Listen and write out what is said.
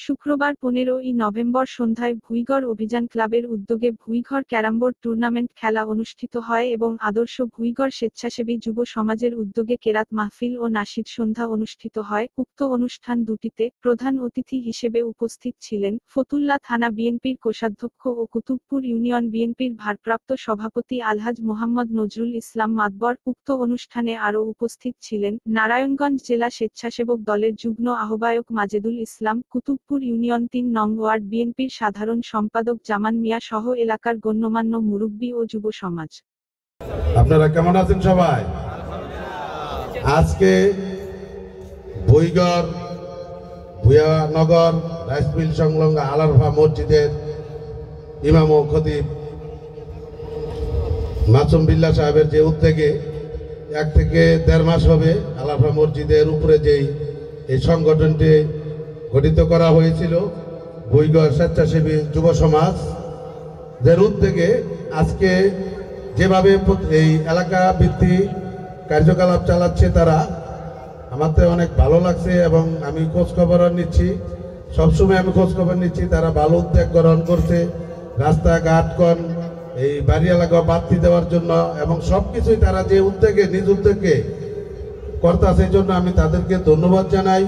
শুক্রবার 15ই নভেম্বর সন্ধ্যায় ভুইগড় অভিযান ক্লাবের উদ্যোগে ভুইগড় ক্যারামবোর্ড টুর্নামেন্ট খেলা অনুষ্ঠিত হয় এবং আদর্শ ভুইগড় স্বেচ্ছাসেবী যুব সমাজের উদ্যোগে কেরাত মাহফিল ও নাশিদ সন্ধ্যা অনুষ্ঠিত হয়। উক্ত অনুষ্ঠান দুটিতে প্রধান অতিথি হিসেবে উপস্থিত ছিলেন ফতুল্লা থানা বিএনপির কোষাধ্যক্ষ ও কুতুবপুর ইউনিয়ন বিএনপির ভারপ্রাপ্ত সভাপতি আলহাজ মোহাম্মদ নজরুল ইসলাম মাতবর। উক্ত অনুষ্ঠানে আরও উপস্থিত ছিলেন নারায়ণগঞ্জ জেলা স্বেচ্ছাসেবক দলের যুগ্ম আহ্বায়ক মাজেদুল ইসলাম, কুতুবপুর ইউনিয়ন ৩ নং ওয়ার্ড বিএনপির সাধারণ সম্পাদক জামান মিয়া সহ এলাকার গণ্যমান্য মুরব্বী ও যুব সমাজ। আপনারা কেমন আছেন সবাই? আজকে ভুইগড় ভুয়ানগর রাইস মিল সংলগ্ন আলারফা মসজিদের ইমাম ও খতিব মাসুম বিল্লাহ সাহেবের যে উদ্যোগে 1 থেকে 1.5 মাস হবে আলারফা মসজিদের উপরে যেই এই সংগঠনটি গঠিত করা হয়েছিল ভুইগড় স্বেচ্ছাসেবী যুব সমাজ যার উদ্যোগে আজকে যেভাবে এই এলাকা ভিত্তিক কার্যকলাপ চালাচ্ছে তারা আমাদের অনেক ভালো লাগছে এবং আমি খোঁজখবর নিচ্ছি, সবসময় আমি খোঁজখবর নিচ্ছি। তারা ভালো উদ্যোগ গ্রহণ করছে, রাস্তাঘাট এই বাড়ি এলাকা বাতি দেওয়ার জন্য এবং সবকিছুই তারা যে উদ্যোগে নিজ উদ্যোগে করতে সেই জন্য আমি তাদেরকে ধন্যবাদ জানাই।